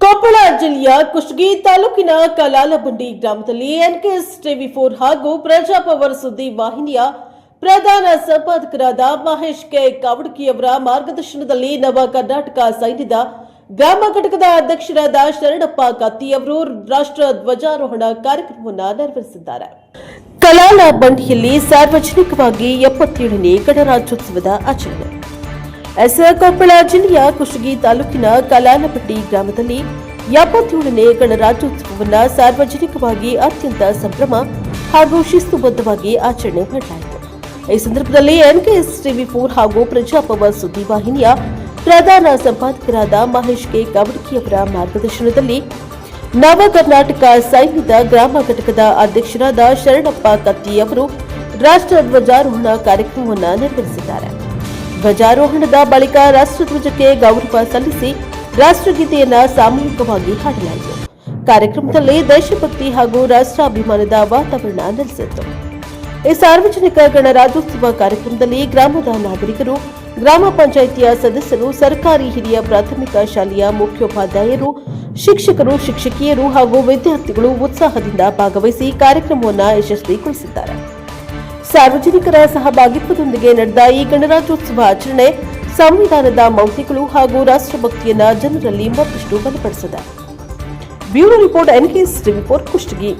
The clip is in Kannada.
ಕೊಪ್ಪಳ ಜಿಲ್ಲೆಯ ಕುಷ್ಟಗಿ ತಾಲೂಕಿನ ಕಲಾಲಬಂಡಿ ಗ್ರಾಮದಲ್ಲಿ ಎನ್ಕೆಎಸ್ ಟಿವಿ4 ಹಾಗೂ ಪ್ರಜಾಪವರ್ ಸುದ್ದಿ ವಾಹಿನಿಯ ಪ್ರಧಾನ ಸಂಪಾದಕರಾದ ಮಹೇಶ್ ಕೆ ಕಾವಡ್ಕಿಯವರ ಮಾರ್ಗದರ್ಶನದಲ್ಲಿ ನವ ಕರ್ನಾಟಕ ಸೈನ್ಯದ ಗ್ರಾಮ ಘಟಕದ ಅಧ್ಯಕ್ಷರಾದ ಶರಣಪ್ಪ ಕತ್ತಿಯವರು ರಾಷ್ಟ್ರ ಧ್ವಜಾರೋಹಣ ಕಾರ್ಯಕ್ರಮವನ್ನು ನೆರವೇರಿಸಿದ್ದಾರೆ. ಕಲಾಲಬಂಡಿಯಲ್ಲಿ ಸಾರ್ವಜನಿಕವಾಗಿ 77ನೇ ಗಣರಾಜ್ಯೋತ್ಸವದ ಆಚರಣೆ. ಕೊಪ್ಪಳ ಜಿಲ್ಲೆಯ ಕುಷ್ಟಗಿ ತಾಲೂಕಿನ ಕಲಾಲಬಂಡಿ ಗ್ರಾಮದಲ್ಲಿ 77ನೇ ಗಣರಾಜ್ಯೋತ್ಸವವನ್ನು ಸಾರ್ವಜನಿಕವಾಗಿ ಅತ್ಯಂತ ಸಂಭ್ರಮ ಹಾಗೂ ಶಿಸ್ತುಬದ್ಧವಾಗಿ ಆಚರಣೆ ಮಾಡಲಾಯಿತು. ಈ ಸಂದರ್ಭದಲ್ಲಿ ಎನ್ಕೆಎಸ್ ಟಿವಿ4 ಹಾಗೂ ಪ್ರಜಾಪವರ್ ಸುದ್ದಿ ವಾಹಿನಿಯ ಪ್ರಧಾನ ಸಂಪಾದಕರಾದ ಮಹೇಶ್ ಕೆ ಕಾವಡ್ಕಿಯವರ ಮಾರ್ಗದರ್ಶನದಲ್ಲಿ ನವ ಕರ್ನಾಟಕ ಸೈನ್ಯದ ಗ್ರಾಮ ಘಟಕದ ಅಧ್ಯಕ್ಷರಾದ ಶರಣಪ್ಪ ಕತ್ತಿಯವರು ರಾಷ್ಟ್ರ ಧ್ವಜಾರೋಹಣ ಕಾರ್ಯಕ್ರಮವನ್ನು ನೆರವೇರಿಸಿದ್ದಾರೆ. ಧ್ವಜಾರೋಹಣದ ಬಳಿಕ ರಾಷ್ಟ್ರಧ್ವಜಕ್ಕೆ ಗೌರವ ಸಲ್ಲಿಸಿ ರಾಷ್ಟ್ರಗೀತೆಯನ್ನು ಸಾಮೂಹಿಕವಾಗಿ ಹಾಡಲಾಯಿತು. ಕಾರ್ಯಕ್ರಮದಲ್ಲಿ ದೇಶಭಕ್ತಿ ಹಾಗೂ ರಾಷ್ಟ್ರಾಭಿಮಾನದ ವಾತಾವರಣ ನೆಲೆಸಿತ್ತು. ಈ ಸಾರ್ವಜನಿಕ ಗಣರಾಜ್ಯೋತ್ಸವ ಕಾರ್ಯಕ್ರಮದಲ್ಲಿ ಗ್ರಾಮದ ನಾಗರಿಕರು, ಗ್ರಾಮ ಪಂಚಾಯಿತಿಯ ಸದಸ್ಯರು, ಸರ್ಕಾರಿ ಹಿರಿಯ ಪ್ರಾಥಮಿಕ ಶಾಲೆಯ ಮುಖ್ಯೋಪಾಧ್ಯಾಯರು, ಶಿಕ್ಷಕರು, ಶಿಕ್ಷಕಿಯರು ಹಾಗೂ ವಿದ್ಯಾರ್ಥಿಗಳು ಉತ್ಸಾಹದಿಂದ ಭಾಗವಹಿಸಿ ಕಾರ್ಯಕ್ರಮವನ್ನು ಯಶಸ್ವಿಗೊಳಿಸಿದ್ದಾರೆ. ಸಾರ್ವಜನಿಕರ ಸಹಭಾಗಿತ್ವದೊಂದಿಗೆ ನಡೆದ ಈ ಗಣರಾಜ್ಯೋತ್ಸವ ಆಚರಣೆ ಸಂವಿಧಾನದ ಮೌಲ್ಯಗಳು ಹಾಗೂ ರಾಷ್ಟ್ರಭಕ್ತಿಯನ್ನು ಜನರಲ್ಲಿ ಮತ್ತಷ್ಟು ಬಲಪಡಿಸಿದೆ. ಬ್ಯೂರೋ ರಿಪೋರ್ಟ್ ಎನ್ಕೆಎಸ್ ಟಿವಿ4 ಕುಷ್ಟಗಿ.